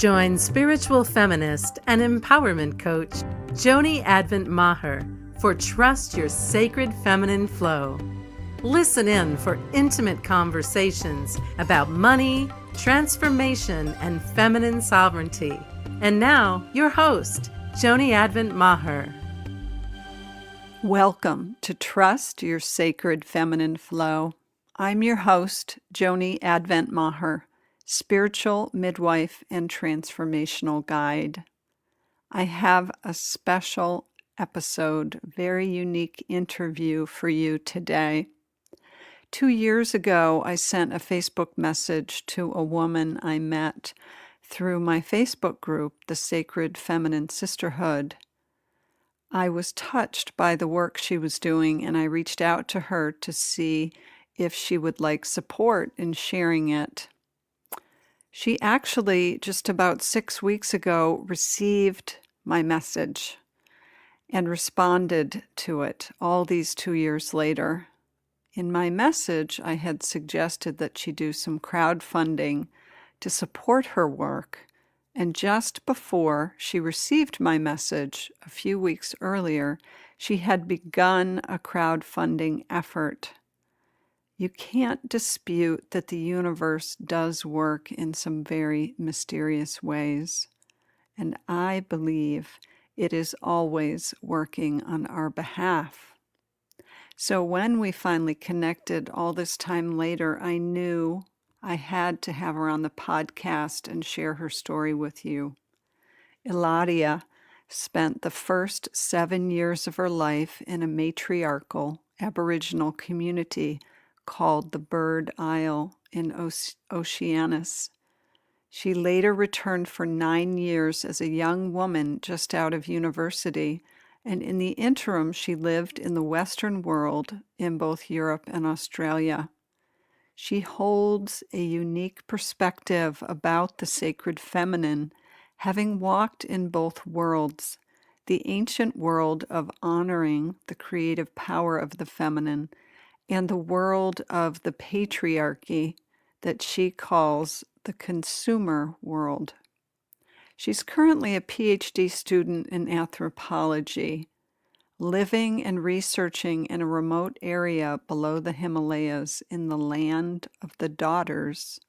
Join spiritual feminist and empowerment coach Joni Advent Maher for Trust Your Sacred Feminine Flow. Listen in for intimate conversations about money, transformation, and feminine sovereignty. And now, your host, Joni Advent Maher. Welcome to Trust Your Sacred Feminine Flow. I'm your host, Joni Advent Maher, spiritual midwife and transformational guide. I have a special episode, very unique interview for you today. 2 years ago, I sent a Facebook message to a woman I met through my Facebook group, the Sacred Feminine Sisterhood. I was touched by the work she was doing, and I reached out to her to see if she would like support in sharing it. She actually, just about 6 weeks ago, received my message and responded to it all these 2 years later. In my message, I had suggested that she do some crowdfunding to support her work, and just before she received my message, a few weeks earlier, she had begun a crowdfunding effort. You can't dispute that the universe does work in some very mysterious ways, and I believe it is always working on our behalf. So when we finally connected all this time later, I knew I had to have her on the podcast and share her story with you. Ilaria spent the first 7 years of her life in a matriarchal aboriginal community called the Bird Isle in Oceanus. She later returned for 9 years as a young woman just out of university, and in the interim she lived in the Western world in both Europe and Australia. She holds a unique perspective about the sacred feminine, having walked in both worlds, the ancient world of honoring the creative power of the feminine, and the world of the patriarchy that she calls the consumer world. She's currently a PhD student in anthropology, living and researching in a remote area below the Himalayas in the land of the daughters.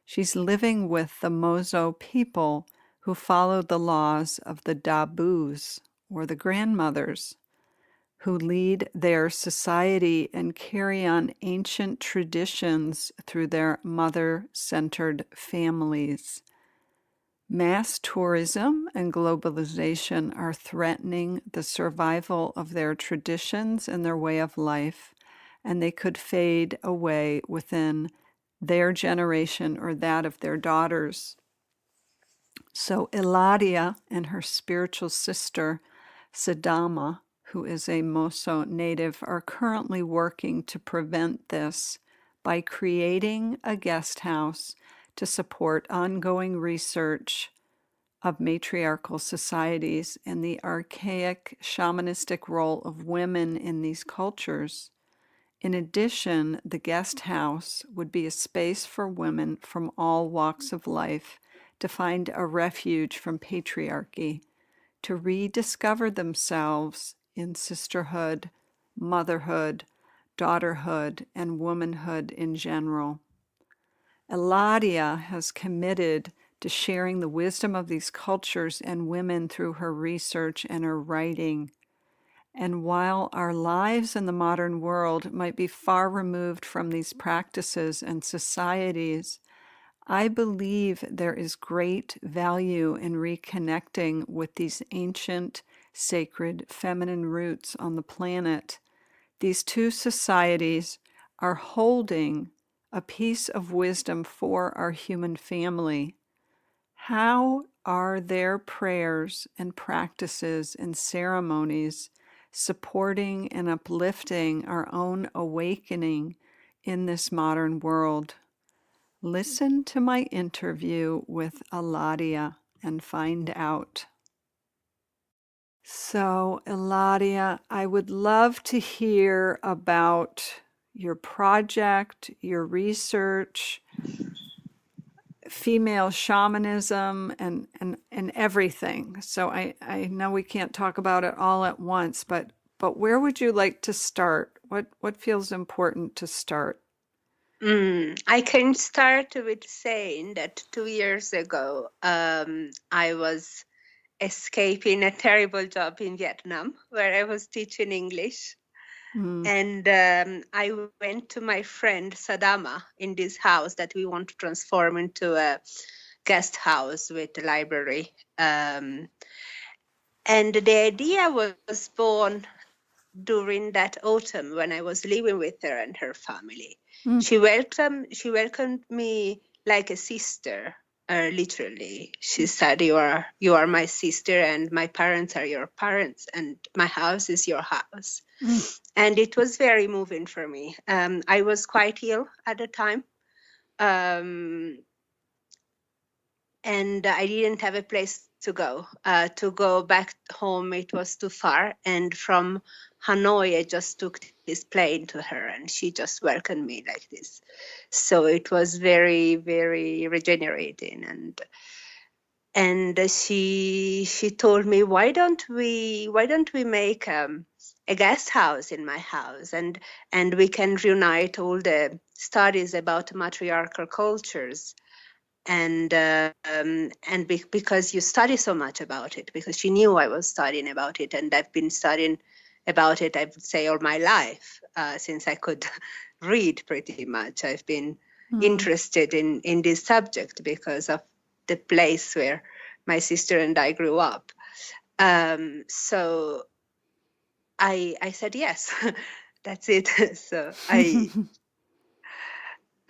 She's living with the Moso people who follow the laws of the Dabus, or the grandmothers, who lead their society and carry on ancient traditions through their mother-centered families. Mass tourism and globalization are threatening the survival of their traditions and their way of life, and they could fade away within their generation or that of their daughters. So Ilaria and her spiritual sister, Sadama, who is a Moso native, are currently working to prevent this by creating a guest house to support ongoing research of matriarchal societies and the archaic shamanistic role of women in these cultures. In addition, the guest house would be a space for women from all walks of life to find a refuge from patriarchy, to rediscover themselves in sisterhood, motherhood, daughterhood, and womanhood in general. Ilaria has committed to sharing the wisdom of these cultures and women through her research and her writing. And while our lives in the modern world might be far removed from these practices and societies, I believe there is great value in reconnecting with these ancient, sacred, feminine roots on the planet. These two societies are holding a piece of wisdom for our human family. How are their prayers and practices and ceremonies supporting and uplifting our own awakening in this modern world? Listen to my interview with Ilaria and find out. So, Ilaria, I would love to hear about your project, your research. female shamanism and everything. So I know we can't talk about it all at once, but where would you like to start? What feels important to start? I can start with saying that 2 years ago, I was escaping a terrible job in Vietnam where I was teaching English. Mm. And I went to my friend Sadama in this house that we want to transform into a guest house with a library. And the idea was born during that autumn when I was living with her and her family. Mm. She welcomed me like a sister, literally. She said, you are my sister, and my parents are your parents, and my house is your house." Mm. And it was very moving for me. I was quite ill at the time. And I didn't have a place to go. To go back home, it was too far. And from Hanoi, I just took this plane to her, and she just welcomed me like this. So it was very, very regenerating. And she told me, why don't we make a guest house in my house, and we can reunite all the studies about matriarchal cultures. And because you study so much about it, because she knew I was studying about it, and I've been studying about it, I would say, all my life, since I could read pretty much. I've been interested in this subject because of the place where my sister and I grew up. So I said yes. That's it. So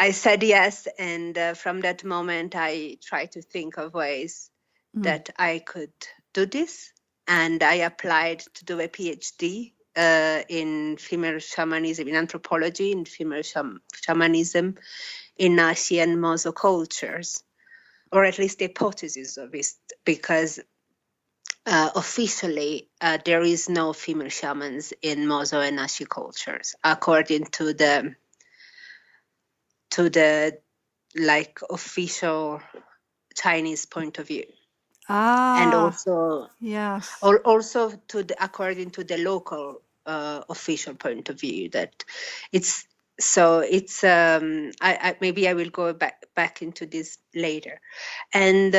I said yes, and from that moment, I tried to think of ways that I could do this, and I applied to do a PhD in female shamanism, in anthropology, in female shamanism in Nashi and Moso cultures, or at least the hypothesis of it, because officially there is no female shamans in Moso and Nashi cultures, according to the like official Chinese point of view, and also Yes. also according to the local official point of view, that it's so it's I maybe I will go back into this later, and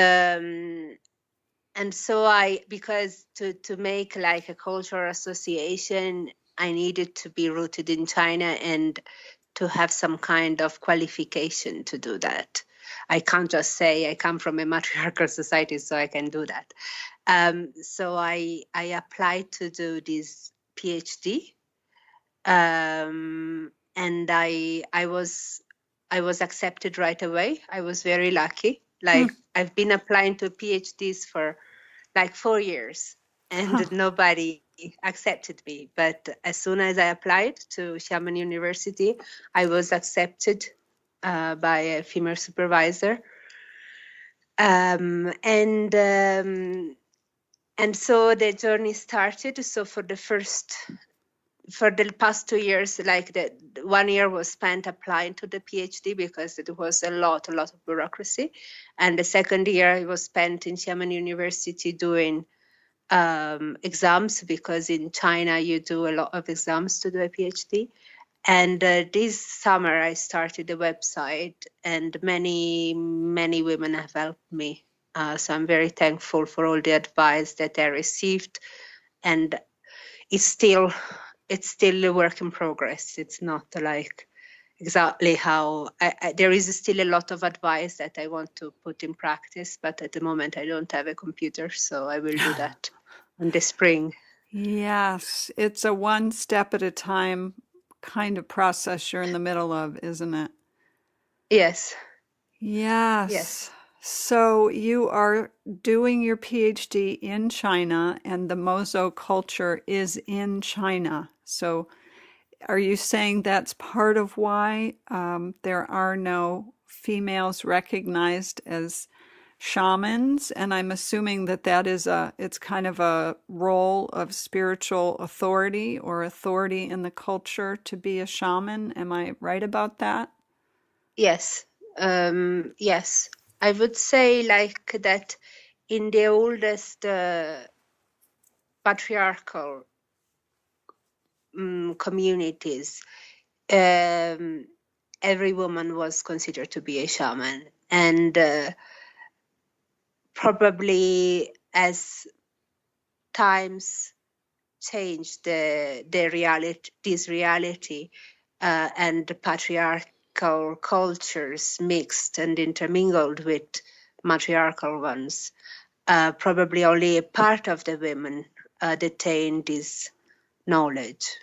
so because to make like a cultural association, I needed to be rooted in China and to have some kind of qualification to do that. I can't just say I come from a matriarchal society, so I can do that. So I applied to do this PhD, and I was accepted right away. I was very lucky. Like I've been applying to PhDs for like 4 years, and nobody accepted me. But as soon as I applied to Xiamen University, I was accepted by a female supervisor. And so the journey started. So for the past 2 years, like the 1 year was spent applying to the PhD because it was a lot of bureaucracy. And the second year was spent in Xiamen University doing exams, because in China you do a lot of exams to do a PhD. And this summer I started a website, and many women have helped me. So I'm very thankful for all the advice that I received, and it's still a work in progress. It's not like exactly how there is still a lot of advice that I want to put in practice, but at the moment I don't have a computer, so I will do that in the spring. Yes, it's a one step at a time kind of process you're in the middle of, isn't it? Yes. Yes. Yes. So you are doing your PhD in China, and the Moso culture is in China. So are you saying that's part of why there are no females recognized as shamans? And I'm assuming that it's kind of a role of spiritual authority or authority in the culture to be a shaman. Am I right about that? Yes. Yes. I would say like that in the oldest patriarchal communities, every woman was considered to be a shaman, and probably as times changed, this reality and the patriarchal cultures mixed and intermingled with matriarchal ones. Probably only a part of the women detained this knowledge.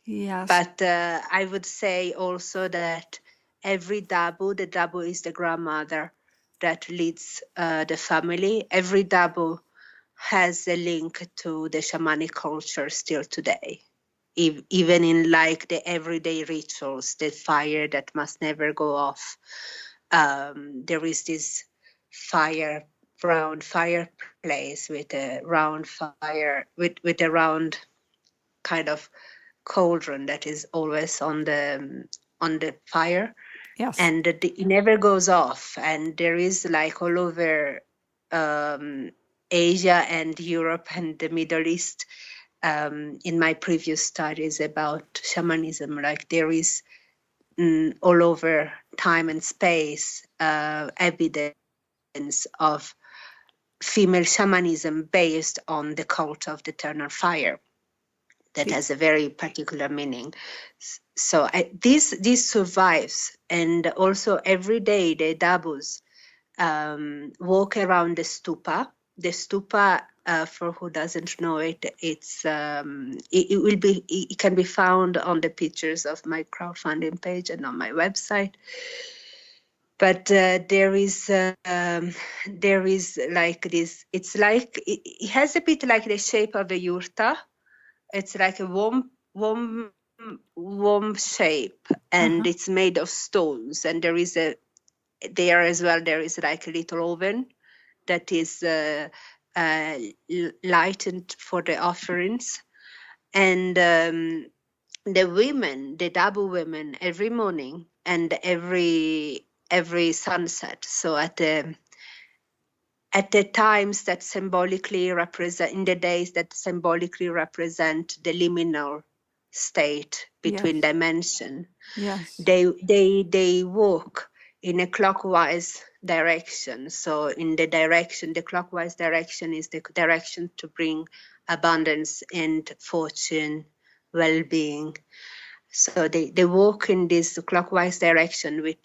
Yes. But I would say also that every Dabu, the Dabu is the grandmother that leads the family. Every Dabu has a link to the shamanic culture still today. Even in like the everyday rituals, the fire that must never go off. There is this round fireplace with a round fire, with a round kind of cauldron that is always on the fire. Yes. And it never goes off. And there is like all over Asia and Europe and the Middle East, in my previous studies about shamanism, like there is all over time and space evidence of female shamanism based on the cult of the eternal fire that has a very particular meaning. So this survives, and also every day the Dabus walk around the stupa. The stupa, for who doesn't know it, it can be found on the pictures of my crowdfunding page and on my website. But there is like this. It's like it has a bit like the shape of a yurta. It's like a warm shape, and it's made of stones. And there is there as well. There is like a little oven that is lightened for the offerings. And the Dabu women, every morning and every sunset. So at the times that symbolically represent, in the days that symbolically represent the liminal state between dimension, they walk in a clockwise direction. So in the clockwise direction is the direction to bring abundance and fortune, well-being. So they walk in this clockwise direction with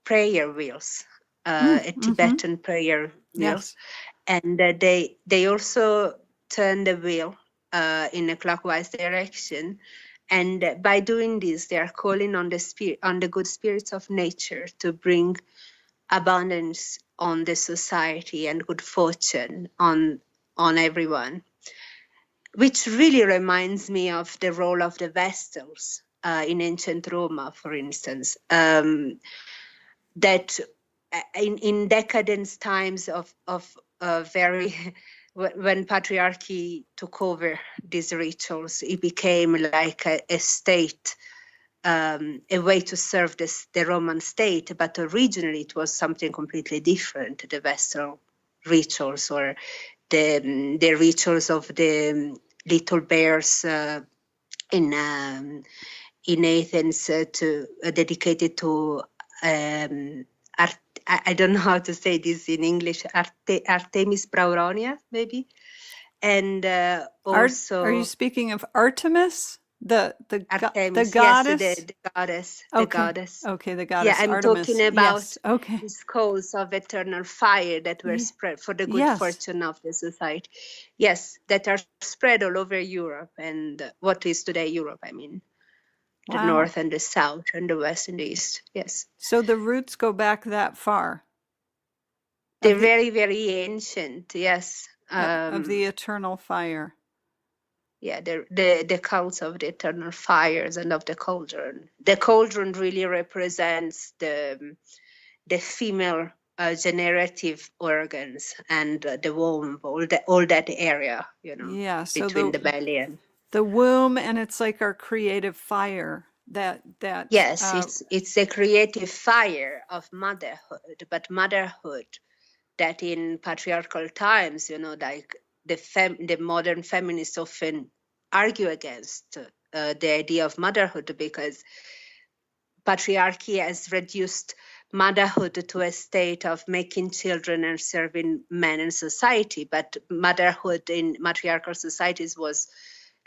prayer wheels, a Tibetan prayer wheels. And they also turn the wheel in a clockwise direction. And by doing this, they are calling on the good spirits of nature to bring abundance on the society and good fortune on everyone. Which really reminds me of the role of the Vestals in ancient Roma, for instance. That in decadence times of very when patriarchy took over these rituals, it became like a state, a way to serve the Roman state. But originally it was something completely different. The Vestal rituals, or the rituals of the little bears in Athens, dedicated to I don't know how to say this in English. Artemis Brauronia, maybe, and also. Are you speaking of Artemis, the Artemis, goddess? Yes, the goddess. Okay. The goddess. Okay, the goddess. Yeah, I'm Artemis. talking about Okay. these coals of eternal fire that were spread for the good fortune of the society. Yes, that are spread all over Europe, and what is today Europe, I mean. The north and the south and the west and the east. Yes. So the roots go back that far. They're very, very ancient. Yes. Of the eternal fire. Yeah, the cults of the eternal fires and of the cauldron. The cauldron really represents the female generative organs and the womb, all that area, Yeah. So between the belly and the womb, and it's like our creative fire that Yes, it's a creative fire of motherhood, but motherhood that in patriarchal times, like the modern feminists often argue against the idea of motherhood, because patriarchy has reduced motherhood to a state of making children and serving men in society. But motherhood in matriarchal societies was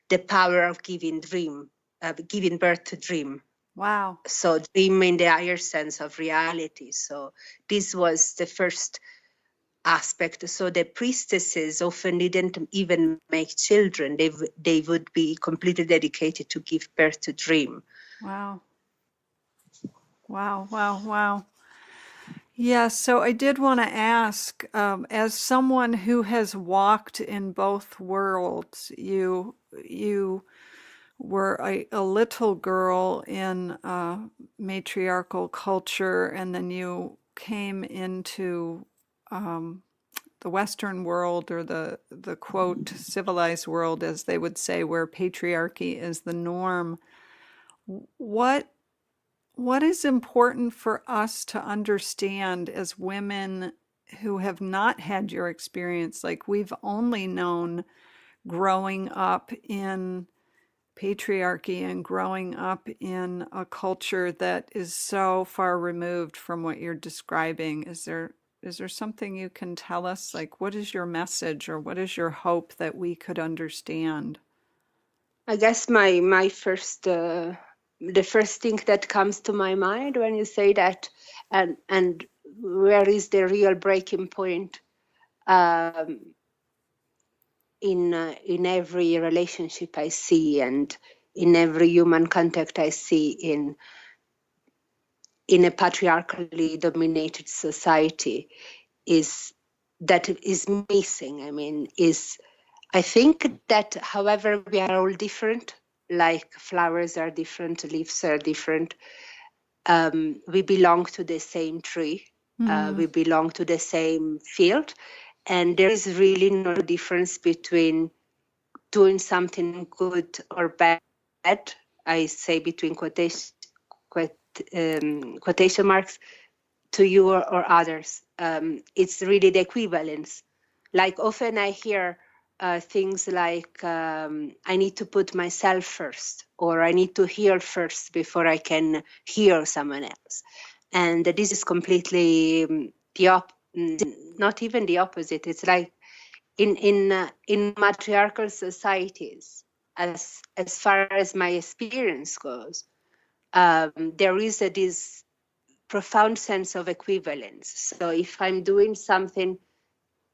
the power of giving birth to dream. wow. So dream in the higher sense of reality. So this was the first aspect. So the priestesses often didn't even make children. They would be completely dedicated to give birth to dream. Wow. Wow, wow, wow. Yeah, so I did want to ask, as someone who has walked in both worlds, you were a little girl in matriarchal culture, and then you came into the Western world, or the quote civilized world, as they would say, where patriarchy is the norm. What what is important for us to understand as women who have not had your experience? Like, we've only known growing up in patriarchy and growing up in a culture that is so far removed from what you're describing. Is there something you can tell us? Like, what is your message, or what is your hope that we could understand? I guess my first the first thing that comes to my mind when you say that, and where is the real breaking point in every relationship I see, and in every human contact I see in a patriarchally dominated society, is that is missing. I mean, I think that however we are all different, like flowers are different, leaves are different, we belong to the same tree, we belong to the same field, and there is really no difference between doing something good or bad. I say between quotation marks, to you or others. It's really the equivalence. Like often I hear things like, I need to put myself first, or I need to heal first before I can heal someone else. And this is completely not even the opposite. It's like in matriarchal societies, as far as my experience goes, there is this profound sense of equivalence. So if I'm doing something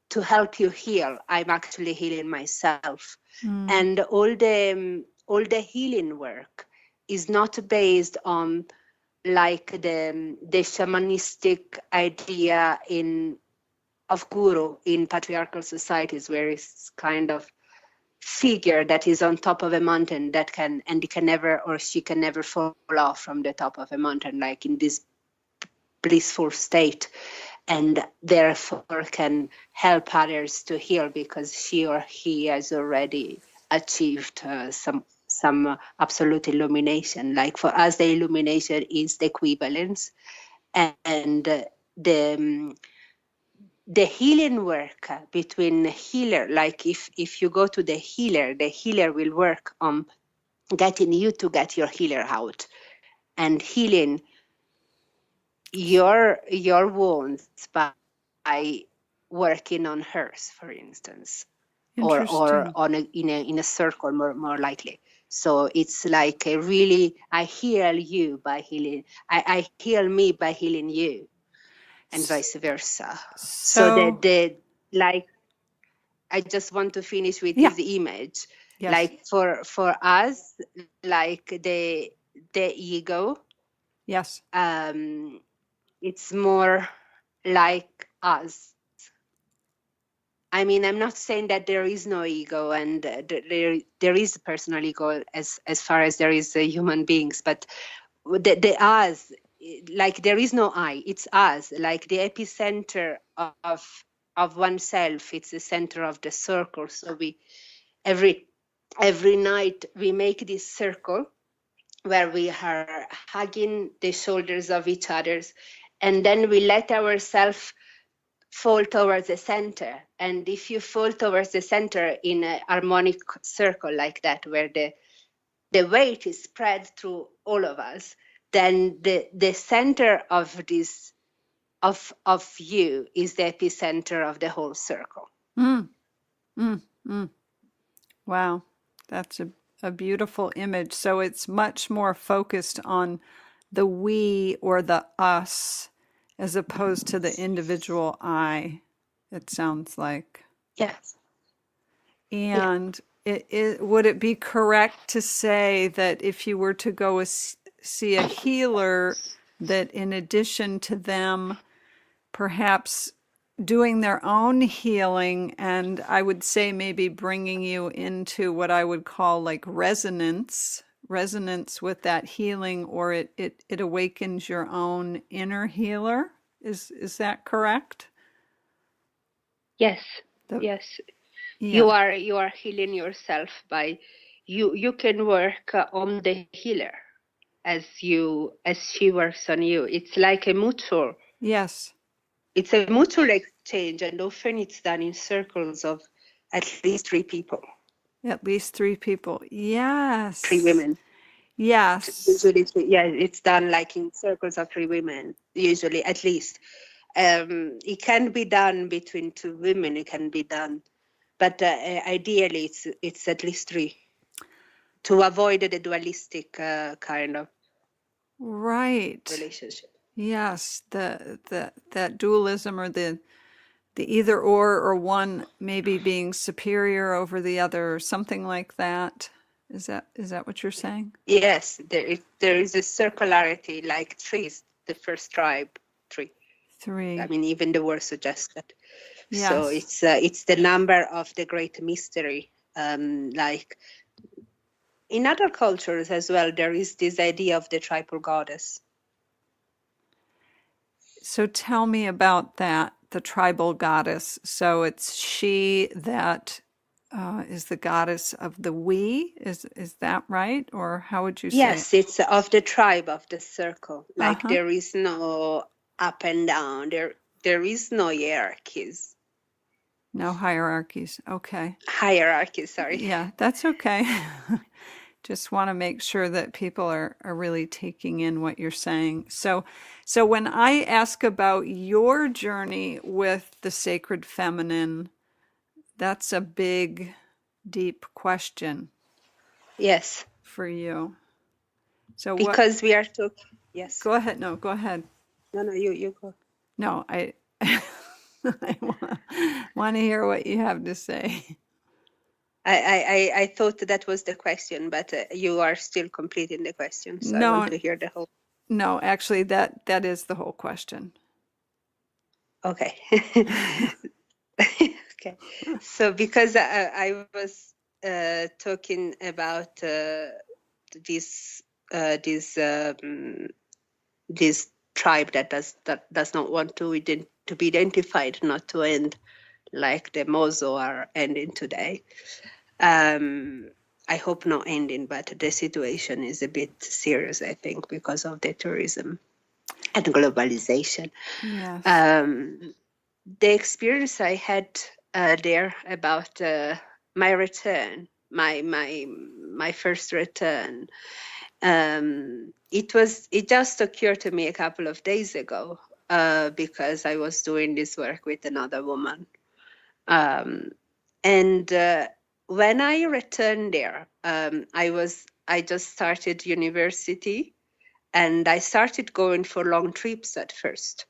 to help you heal, I'm actually healing myself. And all the healing work is not based on like the shamanistic idea of guru in patriarchal societies, where it's kind of figure that is on top of a mountain that he can never, or she can never fall off from the top of a mountain, like in this blissful state, and therefore can help others to heal because she or he has already achieved some absolute illumination. Like for us, the illumination is the equivalence, and the healing work between healer, like if you go to the healer will work on getting you to get your healer out and healing your wounds by working on hers, for instance, or Interesting. on in a circle, more likely. So it's like a really, I heal you by healing, I heal me by healing you, and vice versa. So So, the like, I just want to finish with yeah, this image. yes, Like for us, like the ego, yes. it's more like us. I mean, I'm not saying that there is no ego, and there is a personal ego as far as there is human beings, but the us, like there is no I, it's us, like the epicenter of oneself. It's the center of the circle. So we every night we make this circle, where we are hugging the shoulders of each others, and then we let ourselves fall towards the center. And if you fall towards the center in a harmonic circle like that, where the weight is spread through all of us, then the center of this of you is the epicenter of the whole circle. Mm, mm, mm. Wow, that's a beautiful image. So it's much more focused on the we or the us as opposed to the individual I, it sounds like. Yes. Yeah. And would it be correct to say that if you were to go see a healer, that in addition to them perhaps doing their own healing, and I would say maybe bringing you into what I would call like resonance with that healing, or it awakens your own inner healer? Is that correct? Yes. The, Yes. yeah. You are healing yourself by you can work on the healer as she works on you. It's like a mutual. Yes. It's a mutual exchange, and often it's done in circles of at least 3 people. At least 3 people. Yes. 3 women. Yes. Usually, yeah, it's done like in circles of 3 women, usually at least. It can be done between 2 women. It can be done, but ideally, it's at least 3 to avoid the dualistic kind of Right. relationship. Yes, that dualism, or the either or one maybe being superior over the other, or something like that. Is that what you're saying? Yes, there is a circularity, like trees, the first tribe, 3. 3. I mean, even the word suggests that. Yes. So it's the number of the great mystery. Like in other cultures as well, there is this idea of the tribal goddess. So tell me about that, the tribal goddess. So it's she that is the goddess of the we. Is that right, or how would you say? Yes, it's of the tribe, of the circle. Like Uh-huh. there is no up and down. There is no hierarchies. No hierarchies. Okay. Hierarchies, sorry. Yeah, that's okay. Just want to make sure that people are really taking in what you're saying. So when I ask about your journey with the sacred feminine, that's a big, deep question. Yes. For you. So because we are talking. Yes. Go ahead. No, go ahead. No, you go. No, I want to hear what you have to say. I thought that was the question, but you are still completing the question, so I want to hear the whole. No, actually, that is the whole question. Okay. Okay. So because I was talking about this tribe that does not want to be identified, not to end like the Moso are ending today. I hope not ending, but the situation is a bit serious, I think, because of the tourism and globalization. Yes. The experience I had there about my return, my first return, it just occurred to me a couple of days ago because I was doing this work with another woman. And when I returned there, I just started university, and I started going for long trips at first.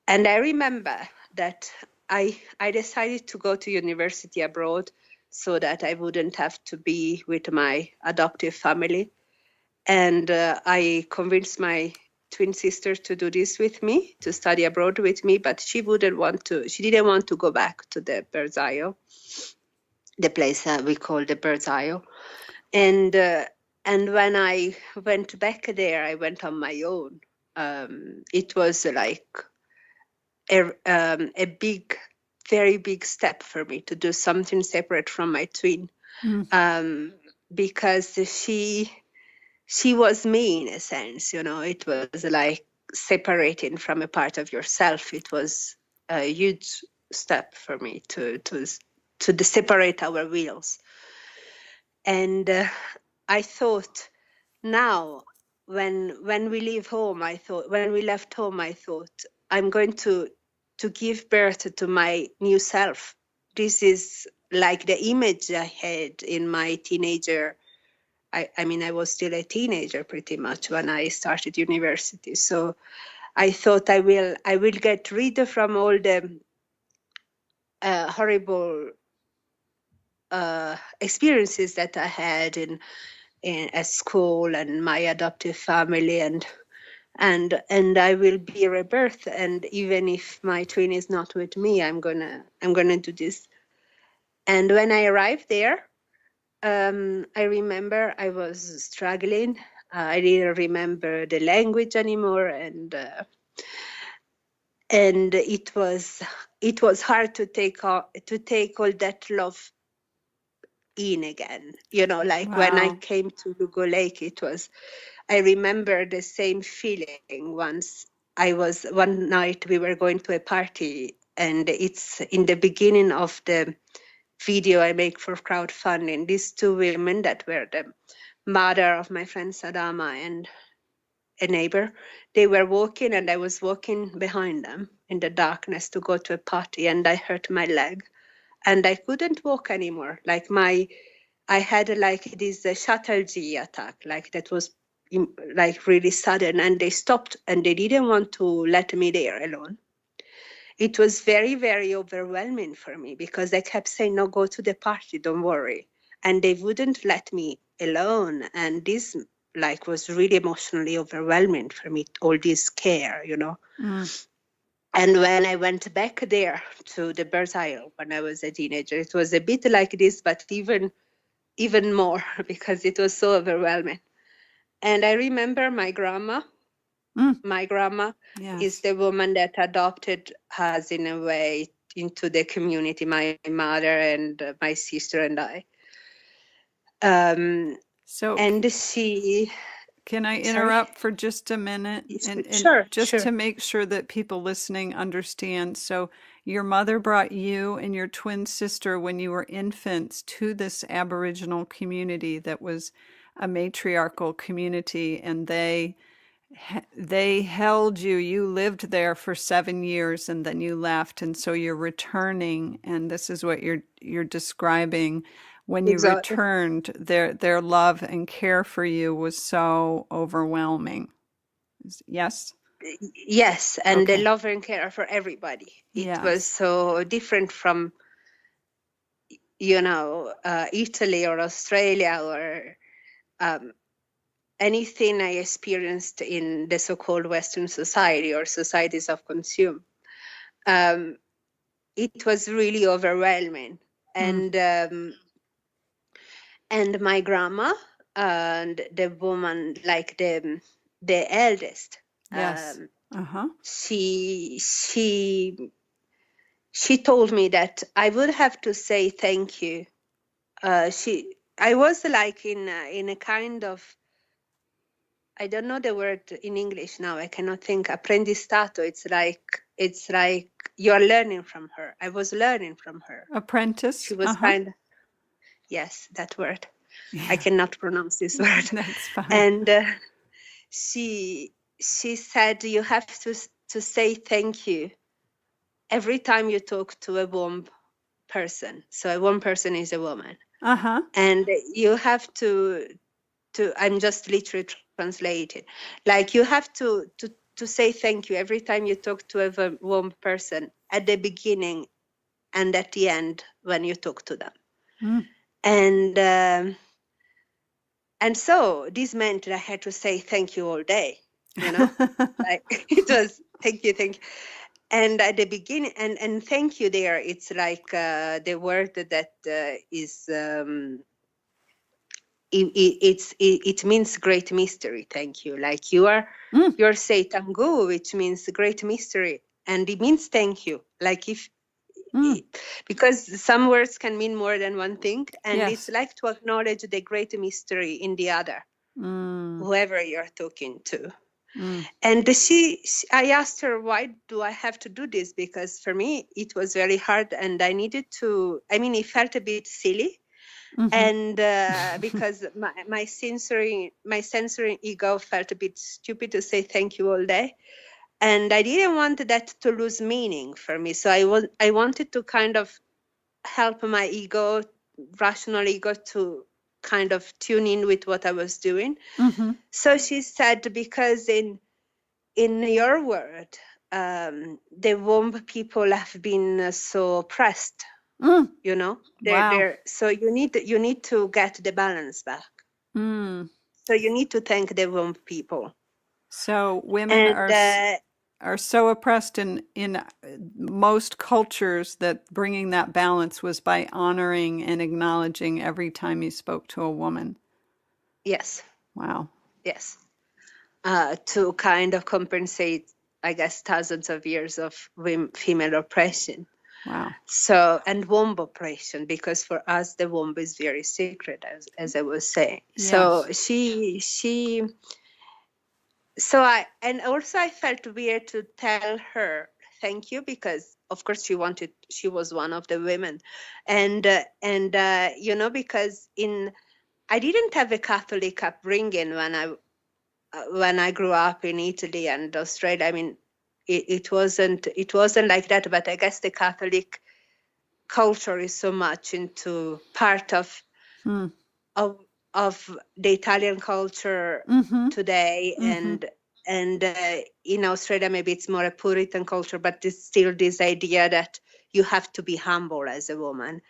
And I remember that I decided to go to university abroad so that I wouldn't have to be with my adoptive family. And I convinced my twin sister to do this with me, to study abroad with me, but she didn't want to go back to the Bird's Isle, the place we call the Bird's Isle. And when I went back there, I went on my own. It was like a big, very big step for me to do something separate from my twin, because she was me in a sense, it was like separating from a part of yourself. It was a huge step for me to separate our wheels. And I thought now when we leave home, when we left home, I thought I'm going to give birth to my new self. This is like the image I had in my teenager. I mean, I was still a teenager pretty much when I started university. So I thought I will get rid from all the horrible experiences that I had in at school and my adoptive family, and I will be rebirth. And even if my twin is not with me, I'm gonna do this. And when I arrived there, I remember I was struggling. I didn't remember the language anymore, and it was hard to take all that love in again. Like Wow. when I came to Lugo Lake, I remember the same feeling once. One night we were going to a party, and it's in the beginning of the video I make for crowdfunding. These two women that were the mother of my friend Sadama and a neighbor, they were walking, and I was walking behind them in the darkness to go to a party, and I hurt my leg, and I couldn't walk anymore. Like I had like this Shatalji attack, like that was like really sudden, and they stopped, and they didn't want to let me there alone. It was very, very overwhelming for me because I kept saying, no, go to the party, don't worry. And they wouldn't let me alone. And this like was really emotionally overwhelming for me, all this care, And when I went back there to the birth isle when I was a teenager, it was a bit like this, but even more because it was so overwhelming. And I remember my grandma. My grandma is the woman that adopted us in a way into the community, my mother and my sister and I. So, and she... Can I interrupt for just a minute? And Sure. to make sure that people listening understand. So your mother brought you and your twin sister when you were infants to this Aboriginal community that was a matriarchal community, and they held you. You lived there for 7 years, and then you left, and so you're returning, and this is what you're describing. When you returned, their love and care for you was so overwhelming. Yes? Yes, and the love and care for everybody. It was so different from, Italy or Australia or anything I experienced in the so-called Western society or societies of consume. It was really overwhelming. And my grandma and the woman, like the eldest, she told me that I would have to say thank you. I was like in a kind of, I don't know the word in English now. I cannot think. Apprendistato. It's like you're learning from her. I was learning from her. Apprentice. She was kind of, yes, that word. Yeah. I cannot pronounce this word. That's fine. And she said you have to say thank you every time you talk to a Womb person. So a Womb person is a woman. And you have to I'm just literally translating. Like you have to say thank you every time you talk to a Womb person, at the beginning and at the end when you talk to them. And so this meant that I had to say thank you all day, like it was thank you. And at the beginning, and thank you there, it's like the word that is, it means great mystery. Thank you. Like you're say tangu, which means great mystery. And it means thank you. Like because some words can mean more than one thing. And it's like to acknowledge the great mystery in the other. whoever you're talking to. Mm. And I asked her, why do I have to do this? Because for me, it was very hard and I needed to, it felt a bit silly. And because my sensory ego felt a bit stupid to say thank you all day. And I didn't want that to lose meaning for me. So I wanted to kind of help my ego, rational ego, to kind of tune in with what I was doing. So she said, because in your world, the Womb people have been so oppressed, you know. Wow. So you need to get the balance back. So you need to thank the Womb people. So women are so oppressed in most cultures that bringing that balance was by honoring and acknowledging every time you spoke to a woman. Yes. Wow. Yes. To kind of compensate, I guess, thousands of years of female oppression. Wow. So, and womb oppression, because for us the womb is very sacred, as I was saying. Yes. So I felt weird to tell her thank you, because of course she was one of the women, and because I didn't have a Catholic upbringing when I grew up in Italy and Australia. It wasn't like that, but I guess the Catholic culture is so much into part of the Italian culture today, and in Australia maybe it's more a Puritan culture, but there's still this idea that you have to be humble as a woman,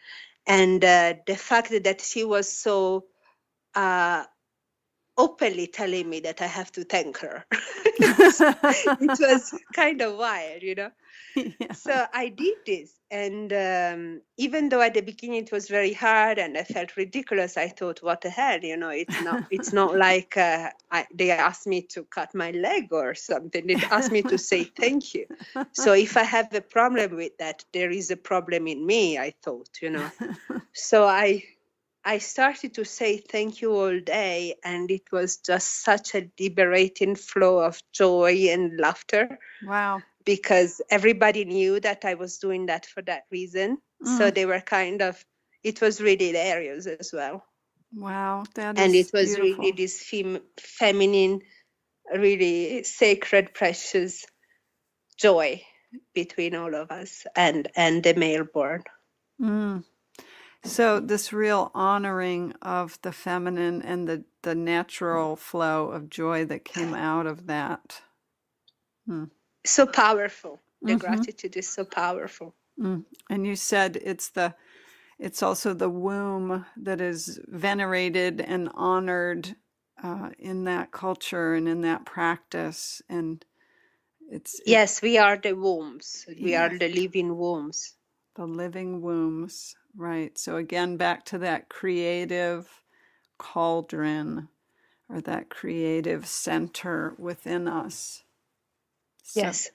and the fact that she was so openly telling me that I have to thank her. It was kind of wild, you know. Yeah. So I did this, and even though at the beginning it was very hard and I felt ridiculous, I thought, what the hell, you know, it's not like they asked me to cut my leg or something. They asked me to say thank you. So if I have a problem with that, there is a problem in me, I thought, you know. So I started to say thank you all day, and it was just such a liberating flow of joy and laughter. Wow. Because everybody knew that I was doing that for that reason. So they were it was really hilarious as well. Wow, that and is it was beautiful. really this feminine, really sacred, precious joy between all of us and the male born. So this real honoring of the feminine and the natural flow of joy that came out of that. So powerful. The gratitude is so powerful. And you said it's also the womb that is venerated and honored in that culture and in that practice. And yes, we are the wombs. We are the living wombs. The living wombs, right. So again, back to that creative cauldron or that creative center within us. So, yes.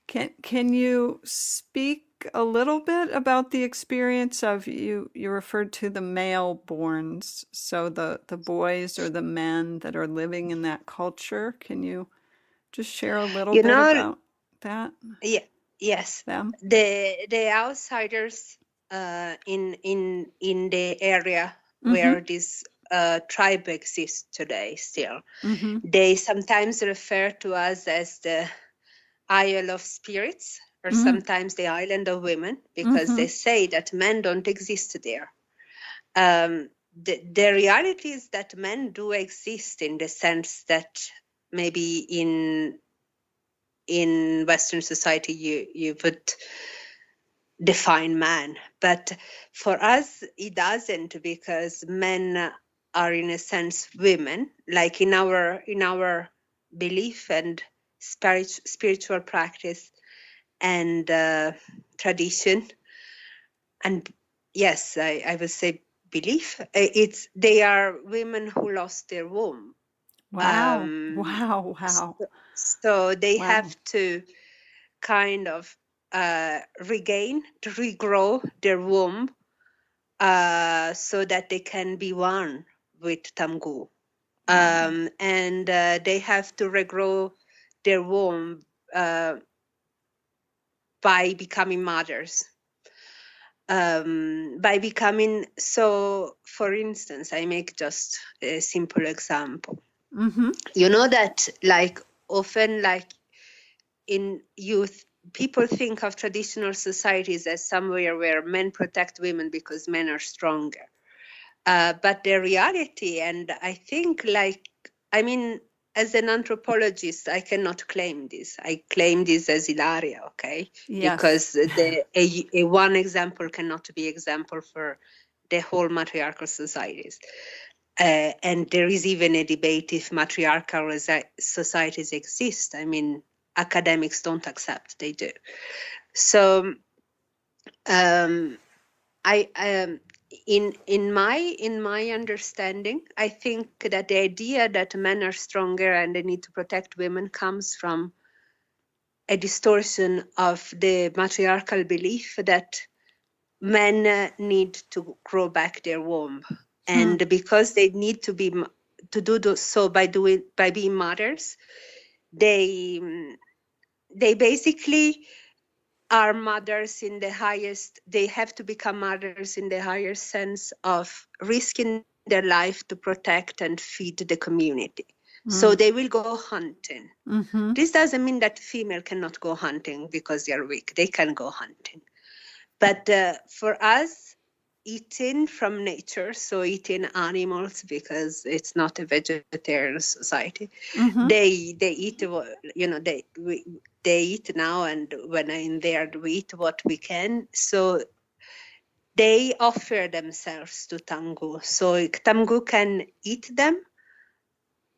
Can you speak a little bit about the experience of you referred to the male borns, so the boys or the men that are living in that culture? Can you just share a little bit about that? Yeah. Yes. Them? The outsiders in the area where this tribe exists today still, they sometimes refer to us as the Isle of Spirits, or sometimes the Island of Women, because they say that men don't exist there. The reality is that men do exist, in the sense that maybe in Western society you would define man, but for us it doesn't, because men are in a sense women, like in our belief and spiritual practice and tradition. And yes, I would say belief, they are women who lost their womb. Wow. So they have to kind of regrow their womb so that they can be one with Tamgu. and they have to regrow their womb by becoming mothers. By becoming, so for instance, I make just a simple example. Mm-hmm. You know that like often like in youth, people think of traditional societies as somewhere where men protect women because men are stronger. But the reality, and I think as an anthropologist, I cannot claim this. I claim this as Ilaria, okay? Yes. Because a one example cannot be example for the whole matriarchal societies. And there is even a debate if matriarchal societies exist. I mean, academics don't accept they do. So in my understanding, I think that the idea that men are stronger and they need to protect women comes from a distortion of the matriarchal belief that men need to grow back their womb, and because they need to do so by being mothers, they basically are mothers in the highest, they have to become mothers in the higher sense of risking their life to protect and feed the community. So they will go hunting. Mm-hmm. This doesn't mean that female cannot go hunting because they are weak. They can go hunting. But for us, eating from nature, so eating animals, because it's not a vegetarian society, they eat, they eat now, and when I'm in there, we eat what we can. So they offer themselves to Tangu. So Tangu can eat them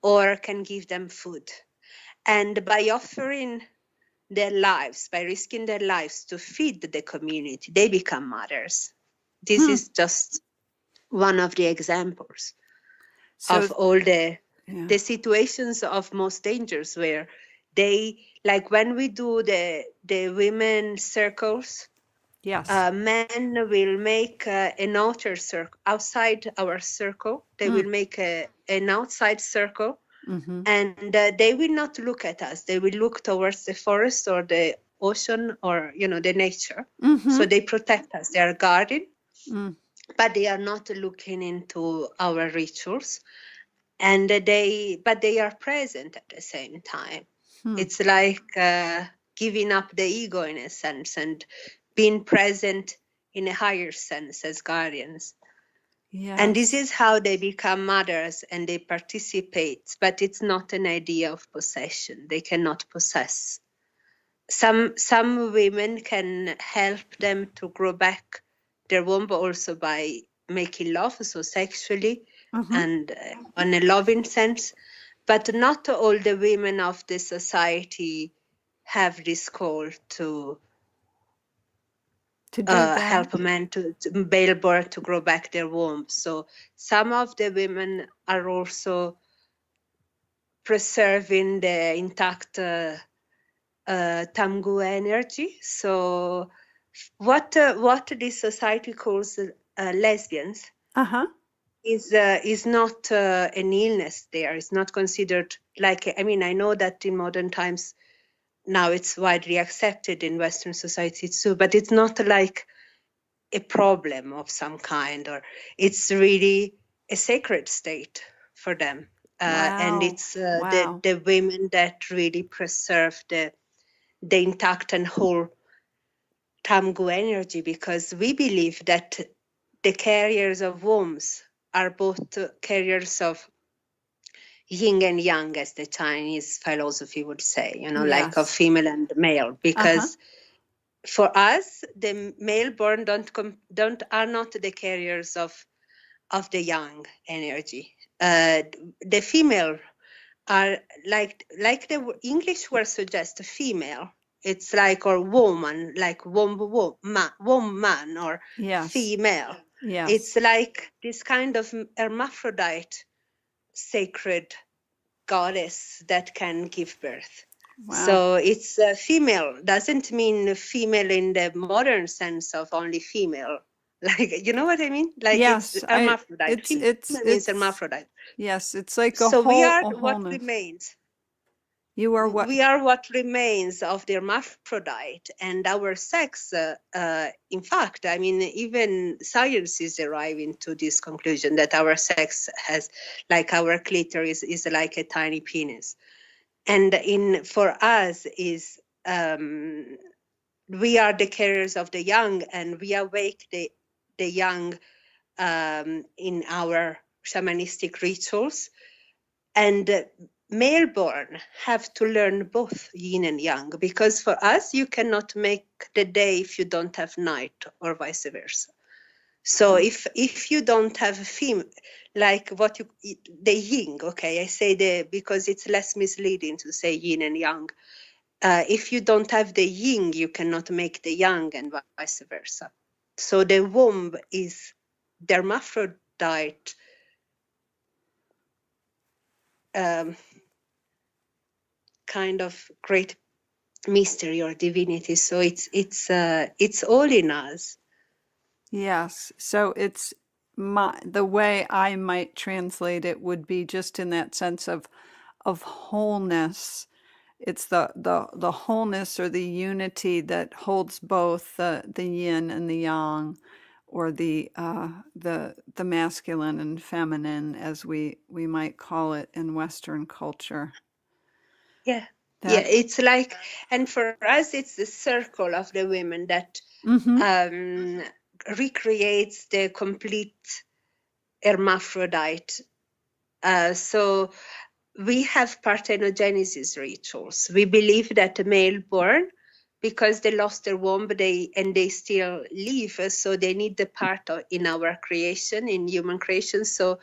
or can give them food. And by offering their lives, by risking their lives to feed the community, they become mothers. This is just one of the examples of all the situations of most dangers where they, like when we do the women circles, yes, men will make an outer circle outside our circle. They will make an outside circle. And they will not look at us. They will look towards the forest or the ocean or, the nature. So they protect us. They are guarding, but they are not looking into our rituals. And but they are present at the same time. It's like giving up the ego in a sense and being present in a higher sense as guardians. yes. And this is how they become mothers and they participate, but it's not an idea of possession. They cannot possess. Some women can help them to grow back their womb also by making love, so sexually and on a loving sense. But not all the women of the society have this call to to do that. help men to male birth to grow back their womb. So some of the women are also preserving the intact Tamgu energy. So what this society calls lesbians is not an illness there. It's not considered like, I mean, I know that in modern times now it's widely accepted in Western society too, but it's not like a problem of some kind, or it's really a sacred state for them. And it's the women that really preserve the intact and whole Tamgu energy, because we believe that the carriers of wombs are both carriers of yin and yang, as the Chinese philosophy would say, like of female and male, because for us, the male born are not the carriers of the yang energy. The female are like the English word suggests, female. It's like, or woman, like woman or female. Yes. It's like this kind of hermaphrodite sacred goddess that can give birth. Wow. So it's female, doesn't mean female in the modern sense of only female Like, you know what I mean? Like it's Yes, hermaphrodite. it's Female it's means it's hermaphrodite. yes, it's like So we are a what wholeness. remains. You are what? We are what remains of the hermaphrodite, and our sex. In fact, I mean, even science is arriving to this conclusion that our sex has, like our clitoris, is like a tiny penis, and in for us is. We are the carriers of the young, and we awake the young in our shamanistic rituals. And male-born have to learn both yin and yang, because for us, you cannot make the day if you don't have night, or vice versa. So if you don't have a female, like what you, the yin, okay, I say because it's less misleading to say yin and yang. If you don't have the yin, you cannot make the yang, and vice versa. So the womb is the hermaphrodite kind of great mystery or divinity. So it's all in us. Yes. So it's the way I might translate it would be just in that sense of wholeness. It's the wholeness or the unity that holds both the yin and the yang, or the masculine and feminine, as we might call it in Western culture. Yeah. Yeah, it's like, and for us, it's the circle of the women that recreates the complete hermaphrodite. So we have parthenogenesis rituals. We believe that the male born, because they lost their womb, they still live, so they need the part in our creation, in human creation. So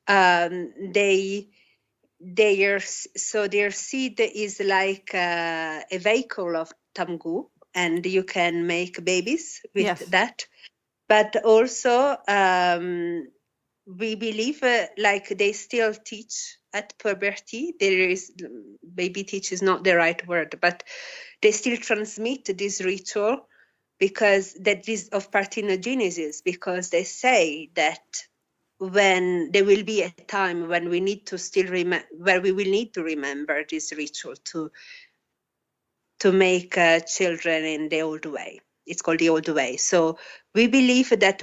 their seed is like a vehicle of Tamgu, and you can make babies with that. But also, we believe like they still teach at puberty. There is, baby teach is not the right word, but they still transmit this ritual, because that is of parthenogenesis, because they say that when there will be a time when we need to still where we will need to remember this ritual to make children in the old way. It's called the old way. So we believe that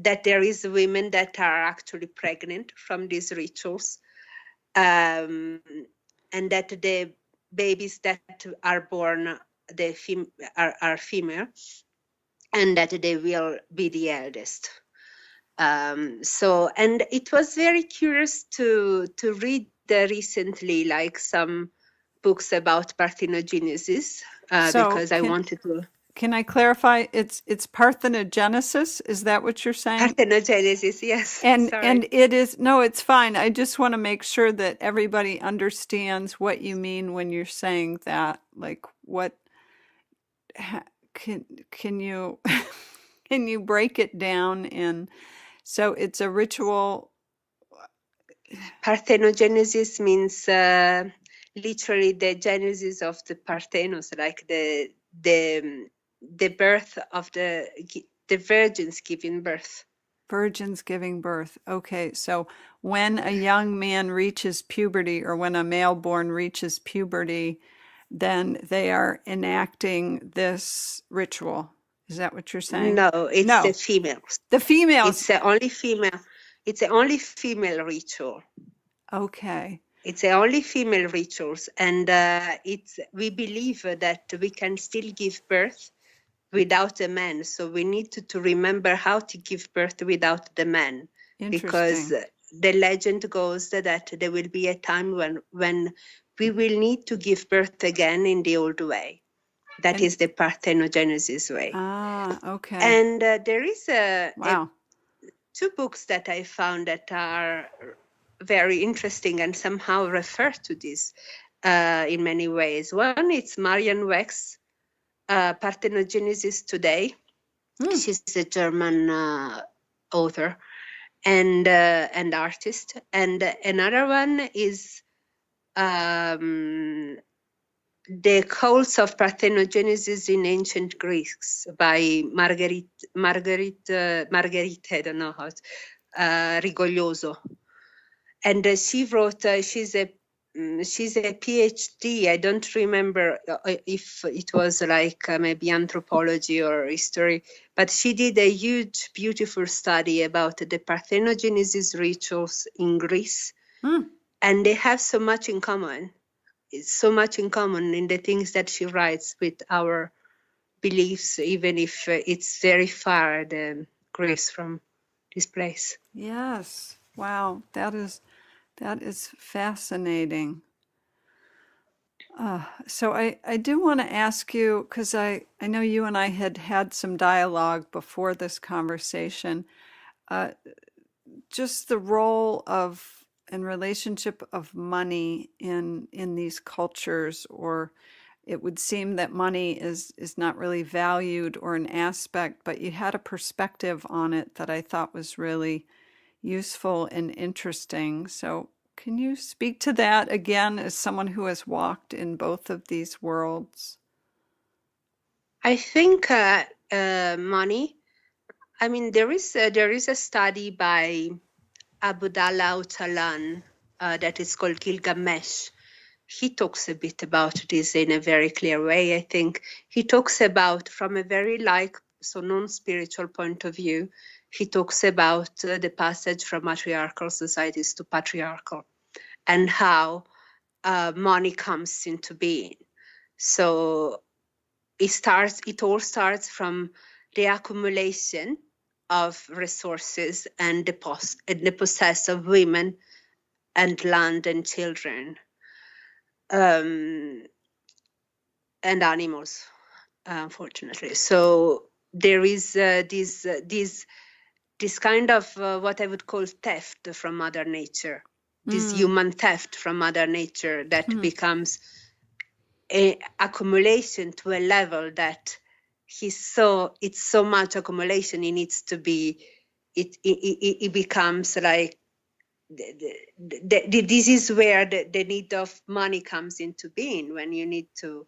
that there is women that are actually pregnant from these rituals, and that the babies that are born are female, and that they will be the eldest. And it was very curious to read recently, like some books about parthenogenesis, because I wanted to. Can I clarify? It's parthenogenesis. Is that what you're saying? Parthenogenesis, yes. And it is, no, it's fine. I just want to make sure that everybody understands what you mean when you're saying that. Like, what can you can you break it down? And so it's a ritual. Parthenogenesis means literally the genesis of the Parthenos, like the birth of the virgins giving birth. Virgins giving birth. Okay, so when a young man reaches puberty, or when a male born reaches puberty, then they are enacting this ritual. Is that what you're saying? No, it's the females. The females. It's the only female. It's the only female ritual. Okay. It's the only female rituals, and we believe that we can still give birth without a man. So we need to remember how to give birth without the man, because the legend goes that there will be a time when we will need to give birth again in the old way. That is the parthenogenesis way. Ah, okay. And there is two books that I found that are very interesting and somehow refer to this in many ways. One, it's Marianne Weck's Parthenogenesis Today. She's a German author and artist. And another one is The Cults of Parthenogenesis in Ancient Greece by Marguerite, I don't know how, Rigoglioso. And she wrote, she's a PhD. I don't remember if it was like maybe anthropology or history, but she did a huge, beautiful study about the parthenogenesis rituals in Greece. And they have so much in common. It's so much in common in the things that she writes with our beliefs, even if it's very far, the Greece, from this place. Yes. Wow. That is fascinating. So I do want to ask you, because I know you and I had some dialogue before this conversation, just the role of and relationship of money in these cultures, or it would seem that money is not really valued or an aspect, but you had a perspective on it that I thought was really useful and interesting. So can you speak to that again as someone who has walked in both of these worlds? I think money. I mean, there is a study by Abdallah Öcalan that is called Gilgamesh. He talks a bit about this in a very clear way. I think he talks about, from a very non-spiritual point of view, he talks about the passage from matriarchal societies to patriarchal, and how money comes into being. So it all starts from the accumulation of resources and the possess of women and land and children, and animals, unfortunately. So there is this kind of what I would call theft from Mother Nature, this human theft from Mother Nature that becomes a accumulation to a level that it's so much accumulation. It needs to be. It becomes like this is where the need of money comes into being, when you need to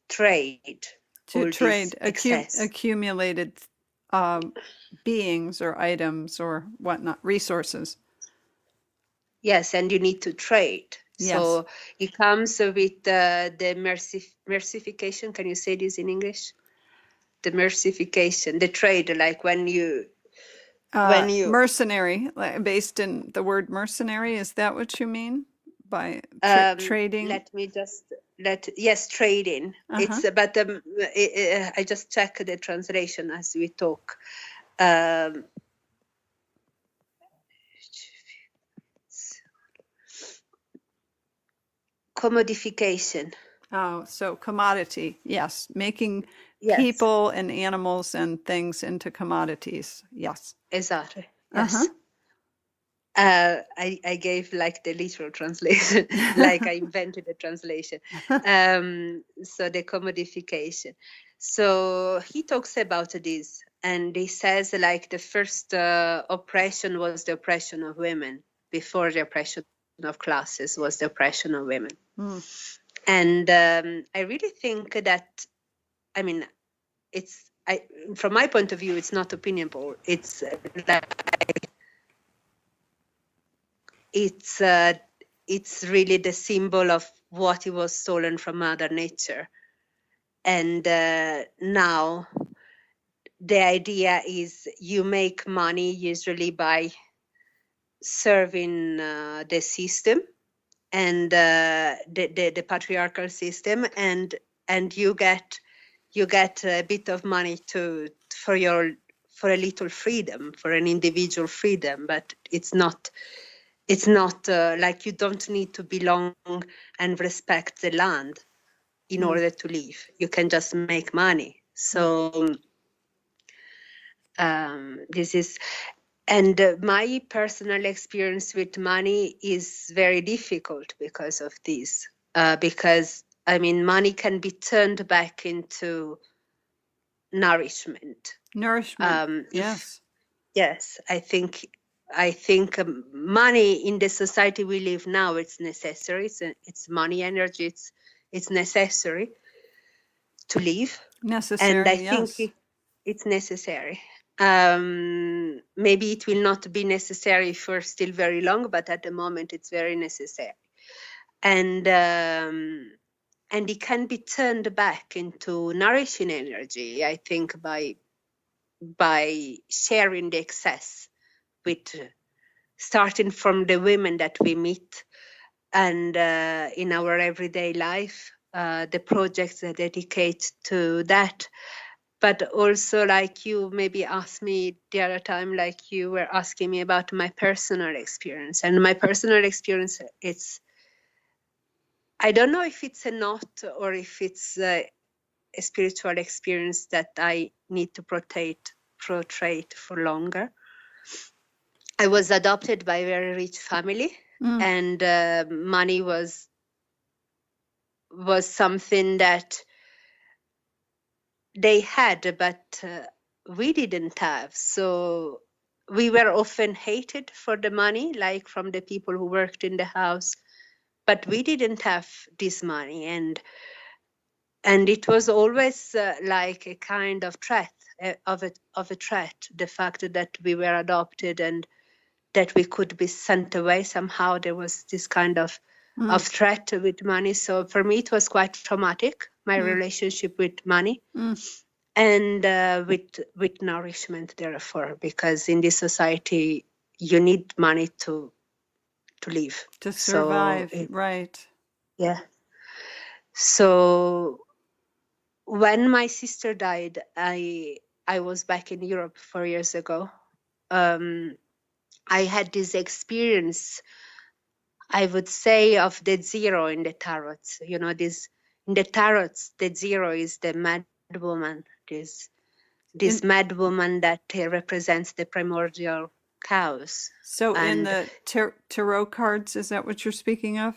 trade accumulated beings or items or whatnot, resources. Yes, and you need to trade. Yes. So it comes with the mercification. Can you say this in English? The mercification, the trade, like when you mercenary, based in the word mercenary. Is that what you mean by trading? Yes, trading. It's but I just check the translation as we talk. Commodification. Oh, so commodity. Yes, making people and animals and things into commodities. Yes. Exactly. Yes. I gave like the literal translation, like I invented a translation. So the commodification. So he talks about this, and he says like the first oppression was the oppression of women. Before the oppression of classes was the oppression of women. And I really think that, I mean, from my point of view, it's not opinionable. It's like it's really the symbol of what it was stolen from Mother Nature. And now the idea is you make money usually by serving the system and the patriarchal system, and you get a bit of money for a little freedom, for an individual freedom, but it's not like you don't need to belong and respect the land in order to live. You can just make money. So this is, and my personal experience with money is very difficult because of this. Because I mean, money can be turned back into nourishment. Yes. Yes, I think money in the society we live now, it's necessary. It's money, energy. it's necessary to live. Necessary, And I yes. think it's necessary. Maybe it will not be necessary for still very long, but at the moment it's very necessary. And it can be turned back into nourishing energy, I think, by sharing the excess with, starting from the women that we meet, and in our everyday life, the projects that dedicate to that. But also, like you maybe asked me the other time, like you were asking me about my personal experience. And my personal experience, I don't know if it's a knot or if it's a spiritual experience that I need to portray for longer. I was adopted by a very rich family, and money was something that they had, but we didn't have. So we were often hated for the money, like from the people who worked in the house, but we didn't have this money. And it was always like a kind of threat, of a threat, the fact that we were adopted and that we could be sent away somehow. There was this kind of threat with money. So for me, it was quite traumatic, my relationship with money. And with nourishment, therefore, because in this society you need money to live, to survive. So Right. Yeah. So when my sister died, I was back in Europe 4 years ago. I had this experience, I would say, of the zero in the tarot. You know, this in the tarot, the zero is the mad woman. This mad woman that represents the primordial chaos. So in the tarot cards, is that what you're speaking of?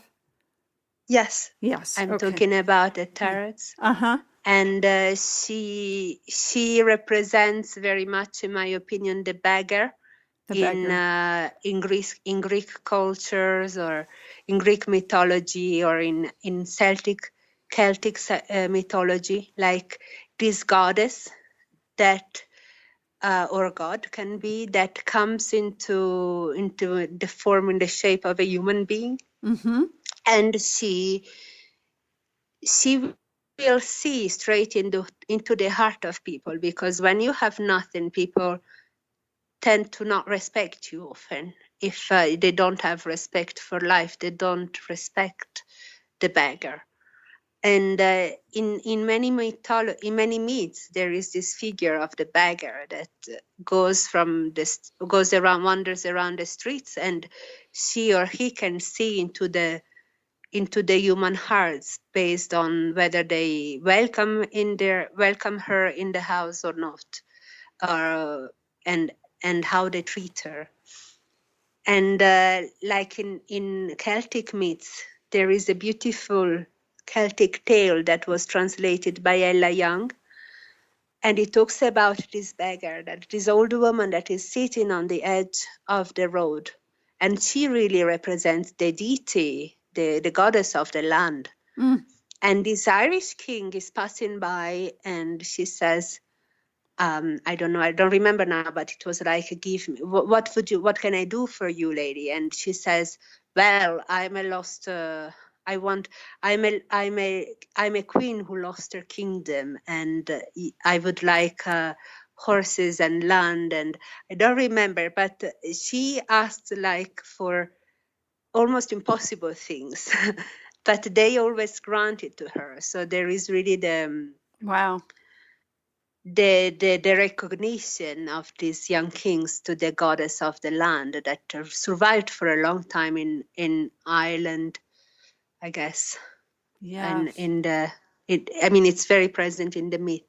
Yes. Yes. I'm okay. talking about the tarots. Uh-huh. And she represents very much, in my opinion, the beggar. In Greek cultures, or in Greek mythology, or in Celtic mythology, like this goddess that or god can be, that comes into the form and the shape of a human being. And she will see straight into the heart of people, because when you have nothing, people tend to not respect you often. If they don't have respect for life, they don't respect the beggar. And in many myths, there is this figure of the beggar that wanders around the streets, and she or he can see into the human hearts based on whether they welcome her in the house or not, and how they treat her. And like in Celtic myths, there is a beautiful Celtic tale that was translated by Ella Young, and it talks about this beggar, this old woman that is sitting on the edge of the road, and she really represents the deity, the goddess of the land. And this Irish king is passing by, and she says, I don't know, I don't remember now, but it was like, give me, what can I do for you, lady? And she says, well, I'm a queen who lost her kingdom, and I would like horses and land, and I don't remember, but she asked like for almost impossible things, but they always granted to her. So there is really the recognition of these young kings to the goddess of the land that survived for a long time in Ireland, I guess. Yeah. And it's very present in the myth.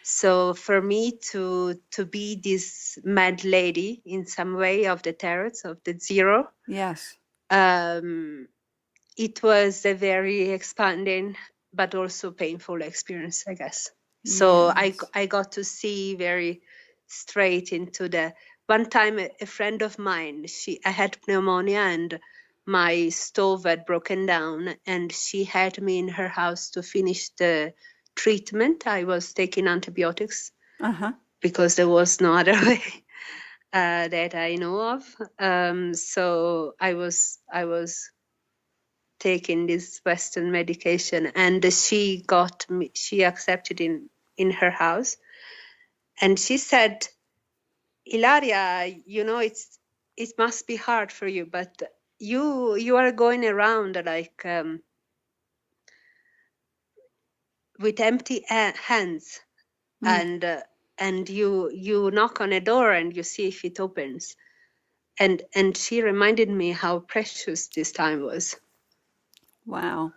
So for me to be this mad lady in some way of the tarots, of the zero, yes, it was a very expanding but also painful experience, I guess. So yes. I got to see very straight into the one time a friend of mine, I had pneumonia, and my stove had broken down, and she had me in her house to finish the treatment. I was taking antibiotics Uh-huh. because there was no other way that I know of. So I was taking this Western medication, and she accepted in her house, and she said, Ilaria, it must be hard for you, but you are going around like with empty hands, Mm. and you knock on a door and you see if it opens, and she reminded me how precious this time was. Wow.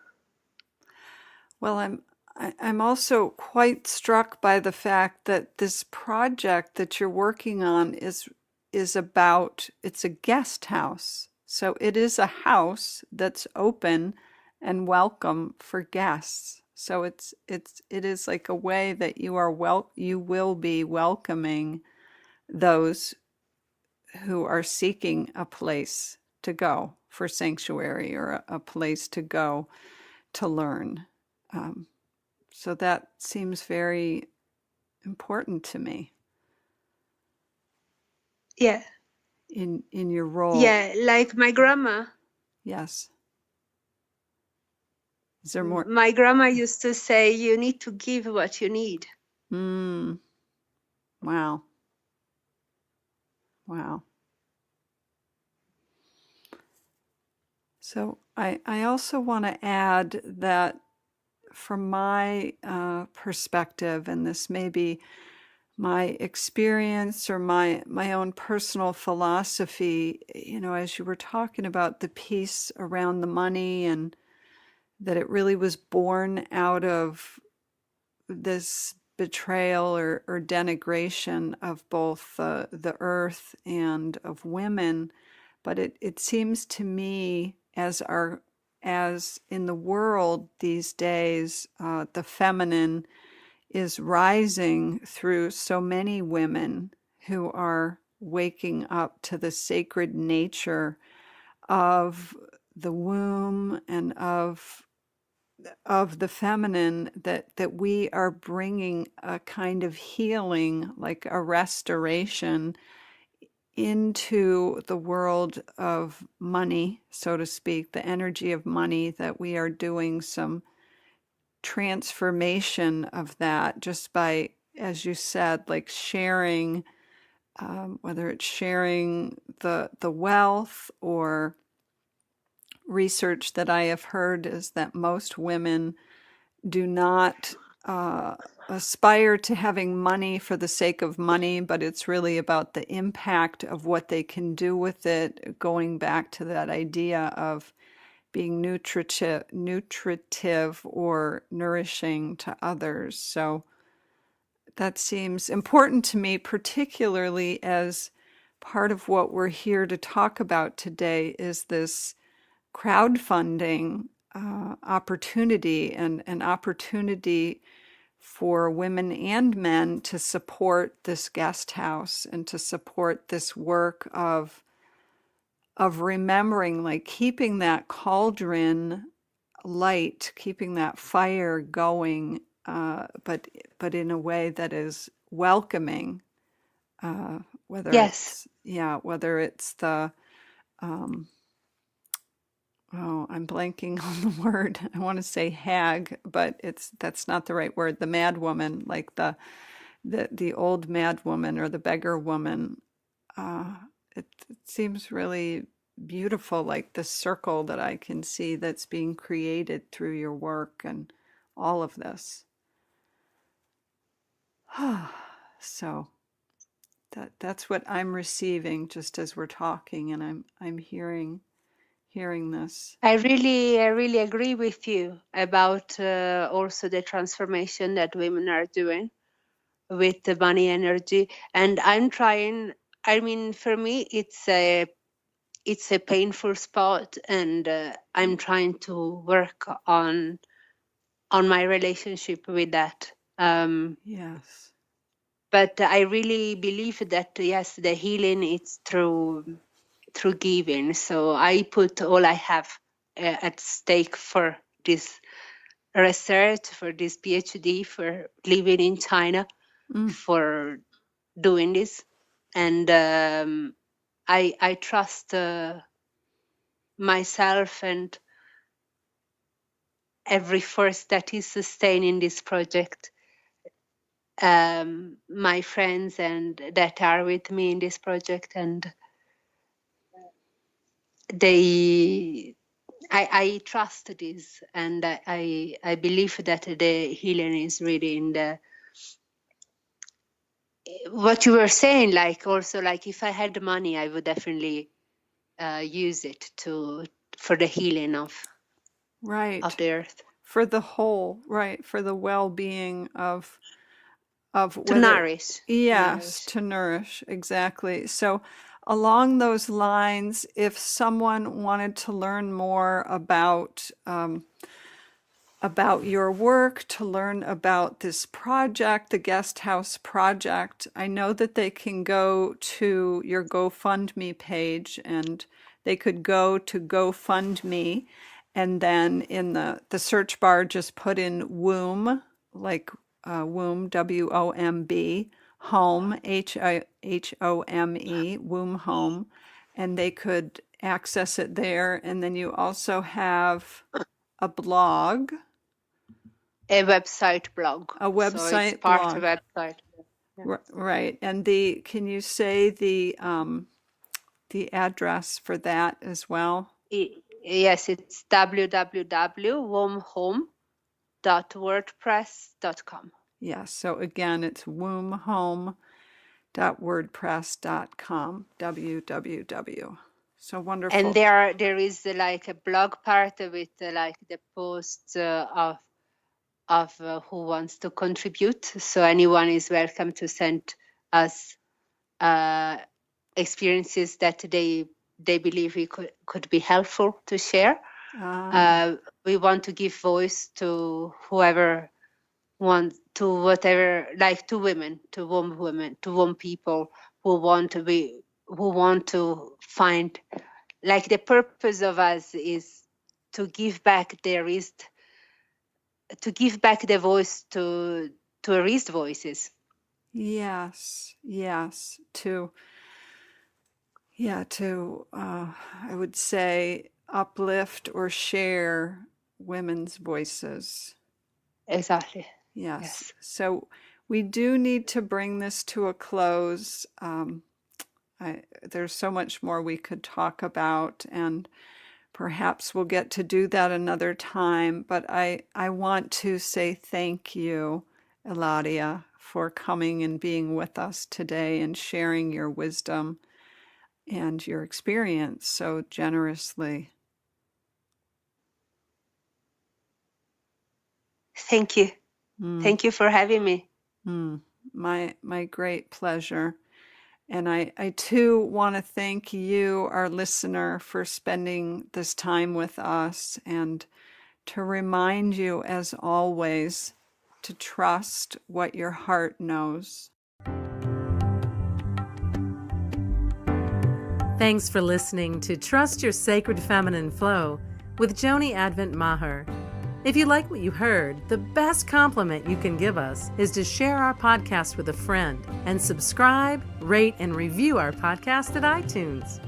Well, I'm also quite struck by the fact that this project that you're working on is about, it's a guest house. So it is a house that's open and welcome for guests. So it is like a way that you will be welcoming those who are seeking a place to go for sanctuary or a place to go to learn. Um, so that seems very important to me Yeah, in your role. yeah, like my grandma. Yes. Is there more? My grandma used to say, you need to give what you need. Mm, wow. Wow. So I also want to add that from my perspective, and this may be my experience or my own personal philosophy, as you were talking about the piece around the money, and that it really was born out of this betrayal or denigration of both the earth and of women. But it seems to me as in the world these days, the feminine is rising through so many women who are waking up to the sacred nature of the womb and of the feminine, that we are bringing a kind of healing, like a restoration into the world of money, so to speak, the energy of money, that we are doing some transformation of that just by, as you said, like sharing, whether it's sharing the wealth, or research that I have heard is that most women do not aspire to having money for the sake of money, but it's really about the impact of what they can do with it, going back to that idea of being nutritive or nourishing to others. So that seems important to me, particularly as part of what we're here to talk about today is this crowdfunding opportunity, and an opportunity for women and men to support this guest house and to support this work of remembering, like keeping that cauldron light, keeping that fire going, but in a way that is welcoming. Whether Yes, whether it's the oh, I'm blanking on the word. I want to say hag, but that's not the right word. The mad woman, like the old mad woman or the beggar woman. It seems really beautiful, like the circle that I can see that's being created through your work and all of this. So that's what I'm receiving just as we're talking, and I'm hearing this. I really agree with you about also the transformation that women are doing with the money energy. And I'm trying, I mean, for me, it's a painful spot, and I'm trying to work on my relationship with that. Yes. But I really believe that yes, the healing is through through giving. So I put all I have at stake for this research, for this PhD, for living in China, for doing this. And I trust myself and every force that is sustaining this project, my friends and that are with me in this project, and I trust this, and I believe that the healing is really in the what you were saying. Like also, like if I had the money, I would definitely use it for the healing of the earth, for the whole, right, for the well-being of to nourish. Yes, to nourish, exactly. So along those lines, if someone wanted to learn more about your work, to learn about this project, the Guest House Project, I know that they can go to your GoFundMe page, and they could go to GoFundMe, and then in the search bar, just put in womb, like womb, WOMB, home, HOME, womb home, and they could access it there. And then you also have a blog. A website blog. A website so it's part blog. of a website. Yeah. Right. And can you say the address for that as well? Yes, it's www.wombhome.wordpress.com. Yes. So again, it's wombhome.wordpress.com. www. So wonderful. And there is like a blog part with like the posts of who wants to contribute. So anyone is welcome to send us experiences that they believe we could be helpful to share. We want to give voice to whoever wants, to whatever, like to women, to womb people who want to find, like the purpose of us is to give back to give back the voice to erased voices. Yes. To I would say uplift or share women's voices. Exactly. Yes. So we do need to bring this to a close. There's so much more we could talk about, and perhaps we'll get to do that another time. But I want to say thank you, Ilaria, for coming and being with us today and sharing your wisdom and your experience so generously. Thank you. Thank you for having me. My great pleasure. And I too want to thank you, our listener, for spending this time with us, and to remind you, as always, to trust what your heart knows. Thanks for listening to Trust Your Sacred Feminine Flow with Joni Advent Maher. If you like what you heard, the best compliment you can give us is to share our podcast with a friend and subscribe, rate, and review our podcast at iTunes.